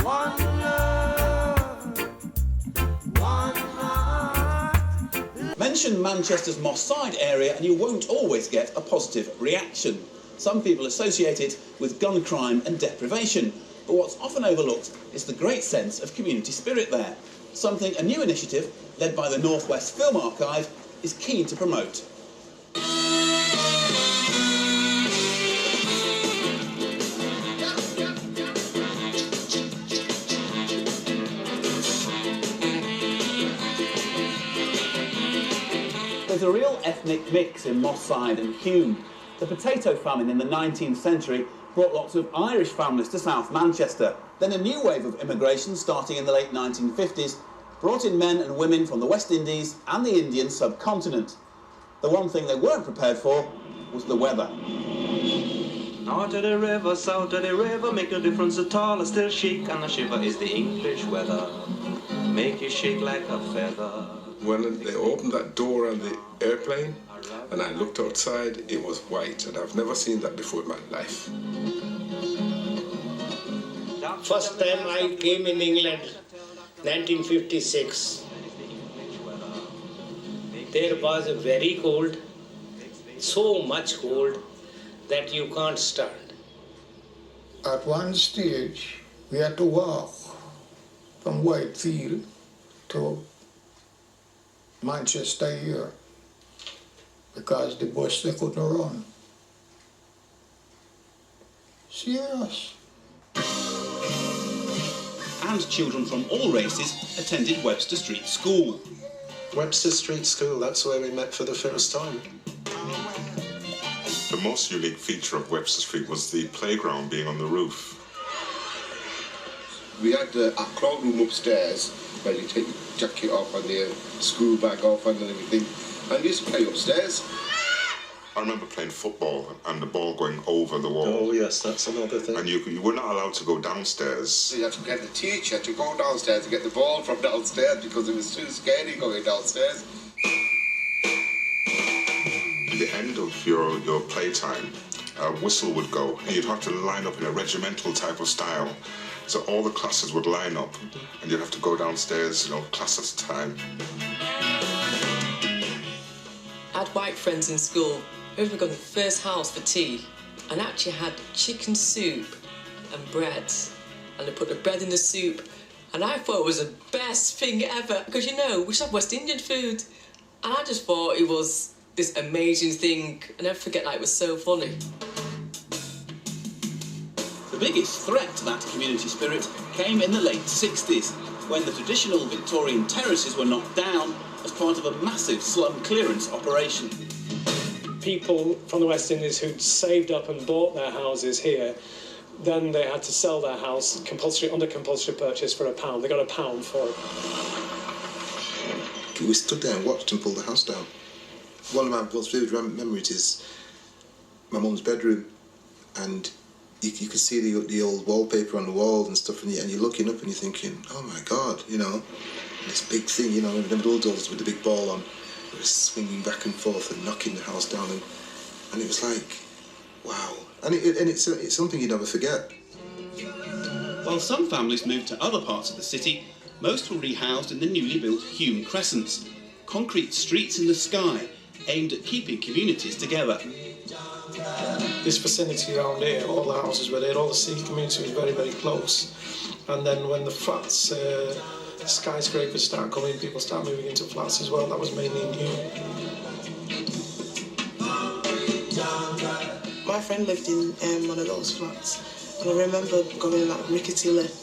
One love, one heart. Mention Manchester's Moss Side area and you won't always get a positive reaction. Some people associate it with gun crime and deprivation, but what's often overlooked is the great sense of community spirit there, something a new initiative led by the North West Film Archive is keen to promote. There's a real ethnic mix in Moss Side and Hulme. The potato famine in the 19th century brought lots of Irish families to South Manchester. Then a new wave of immigration starting in the late 1950s brought in men and women from the West Indies and the Indian subcontinent. The one thing they weren't prepared for was the weather. North of the river, south of the river, make no difference at all, I still shake and I shiver is the English weather. Make you shake like a feather. When they opened that door on the airplane and I looked outside, it was white, and I've never seen that before in my life. First time I came in England, 1956. There was a very cold, so much cold that you can't stand. At one stage, we had to walk from Whitefield to Manchester here because the bus they couldn't run. Serious. And children from all races attended Webster Street School. Webster Street School, that's where we met for the first time. The most unique feature of Webster Street was the playground being on the roof. We had a cloak room upstairs where you take your jacket off and your school bag off and everything, and you used to play upstairs. I remember playing football and the ball going over the wall. Oh yes, that's another thing. And you were not allowed to go downstairs. So you had to get the teacher to go downstairs to get the ball from downstairs because it was too scary going downstairs. At the end of your playtime, a whistle would go and you'd have to line up in a regimental type of style. So all the classes would line up and you'd have to go downstairs, classes time. I had white friends in school. We were going to the first house for tea and actually had chicken soup and bread. And they put the bread in the soup and I thought it was the best thing ever because, we should have West Indian food. And I just thought it was this amazing thing. I never forget it was so funny. The biggest threat to that community spirit came in the late 60s, when the traditional Victorian terraces were knocked down as part of a massive slum clearance operation. People from the West Indies who'd saved up and bought their houses here, then they had to sell their house under compulsory purchase for £1. They got £1 for it. We stood there and watched them pull the house down. One of my most vivid memories is my mum's bedroom, and you could see the old wallpaper on the wall and stuff, and you're looking up and you're thinking, oh my God, this big thing, the bulldozers with the big ball on, it was swinging back and forth and knocking the house down, and it was like, wow. And it's something you never forget. While some families moved to other parts of the city, most were rehoused in the newly built Hulme Crescents, concrete streets in the sky, aimed at keeping communities together. This vicinity around here, all the houses were there, all the city community was very, very close. And then when the flats, skyscrapers start coming, people start moving into flats as well. That was mainly in Hulme. My friend lived in one of those flats, and I remember going in that rickety lift.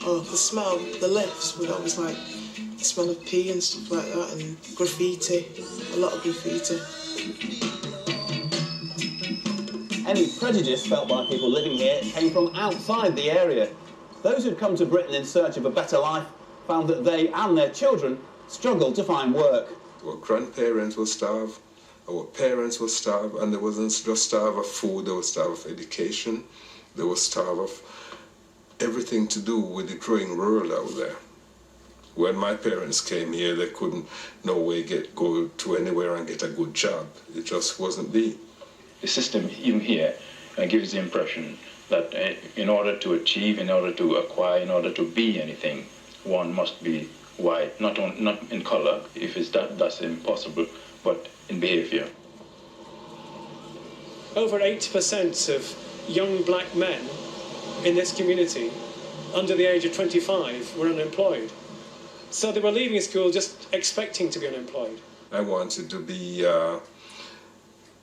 Oh, the smell, the lifts would always the smell of pee and stuff like that, and graffiti, a lot of graffiti. Any prejudice felt by people living here came from outside the area. Those who'd come to Britain in search of a better life found that they and their children struggled to find work. Our grandparents will starve, our parents will starve, and they wasn't just starve of food, they were starve of education, they were starve of everything to do with the growing world out there. When my parents came here, they couldn't no way go to anywhere and get a good job. It just wasn't there. The system, even here, gives the impression that in order to achieve, in order to acquire, in order to be anything, one must be white, not in color, if it's that's impossible, but in behavior. Over 80% of young black men in this community under the age of 25 were unemployed. So they were leaving school just expecting to be unemployed. I wanted to be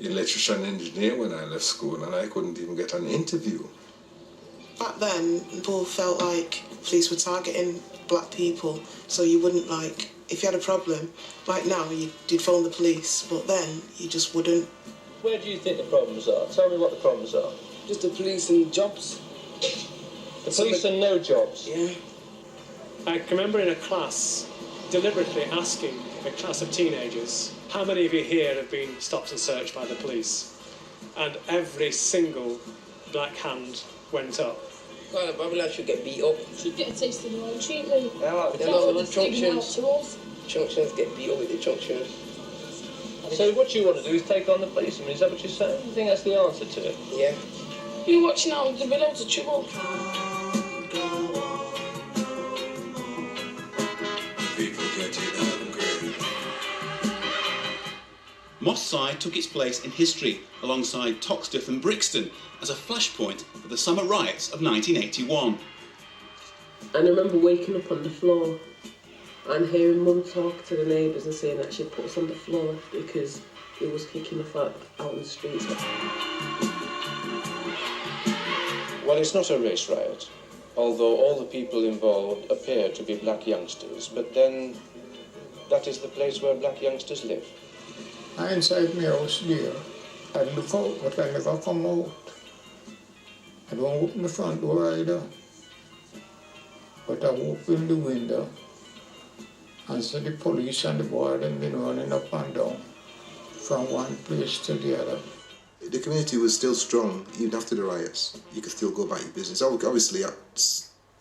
electrician engineer when I left school, and I couldn't even get an interview. Back then, people felt like police were targeting black people, so you wouldn't, like, if you had a problem, like now, you'd phone the police, but then you just wouldn't. Where do you think the problems are? Tell me what the problems are. Just the police and jobs. The police and no jobs? Yeah. I can remember in a class deliberately asking a class of teenagers, how many of you here have been stopped and searched by the police? And every single black hand went up. Well, Babylon should get beat up. Should get a taste of their own treatment. Yeah, That's what they're sticking out to us. Junctions get beat up with the junctions. So what you want to do is take on the police? I mean, is that what you're saying? You think that's the answer to it? Yeah. You're watching out, there'll be loads of trouble. Moss Side took its place in history alongside Toxteth and Brixton as a flashpoint for the summer riots of 1981. And I remember waking up on the floor and hearing Mum talk to the neighbours and saying that she'd put us on the floor because it was kicking us out in the streets. Well, it's not a race riot, although all the people involved appear to be black youngsters, but then that is the place where black youngsters live. I inside my house there, I look out, but I never come out. I don't open the front door either, but I open the window and see the police and the boy them been running up and down from one place to the other. The community was still strong even after the riots. You could still go about your business. Obviously,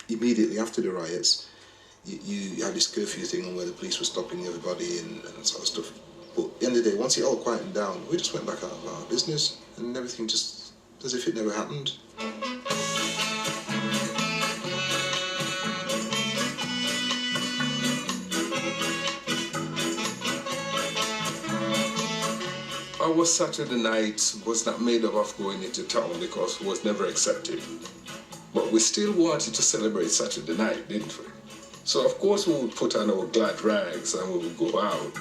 immediately after the riots, you had this curfew thing where the police were stopping everybody and sort of stuff. But at the end of the day, once it all quietened down, we just went back out of our business and everything just as if it never happened. Our Saturday night was not made up of going into town because it was never accepted. But we still wanted to celebrate Saturday night, didn't we? So of course we would put on our glad rags and we would go out.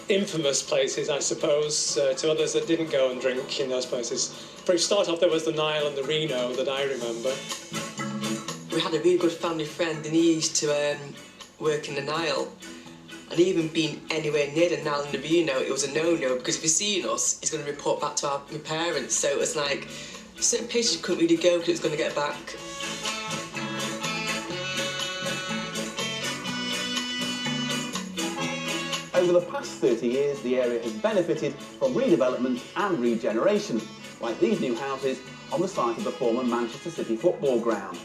Infamous places, I suppose, to others that didn't go and drink in those places. For a start off, there was the Nile and the Reno that I remember. We had a really good family friend and he used to work in the Nile. And even being anywhere near the Nile and the Reno, it was a no-no because if he's seeing us, he's going to report back to my parents. So it was like, certain places you couldn't really go because it was going to get back. Over the past 30 years, the area has benefited from redevelopment and regeneration, like these new houses on the site of the former Manchester City football ground.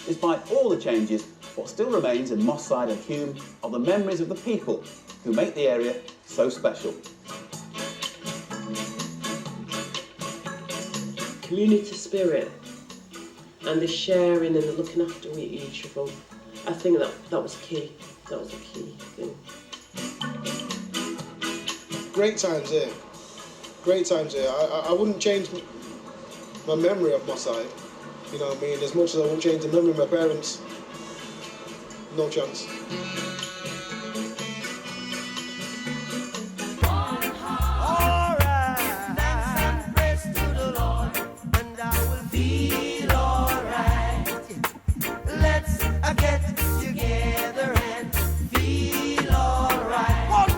Despite all the changes, what still remains in Moss Side and Hulme are the memories of the people who make the area so special. Community spirit and the sharing and the looking after each other, I think that was key. That was a key thing. Great times here. Great times here. I wouldn't change my memory of Moss Side. You know what I mean? As much as I wouldn't change the memory of my parents. No chance.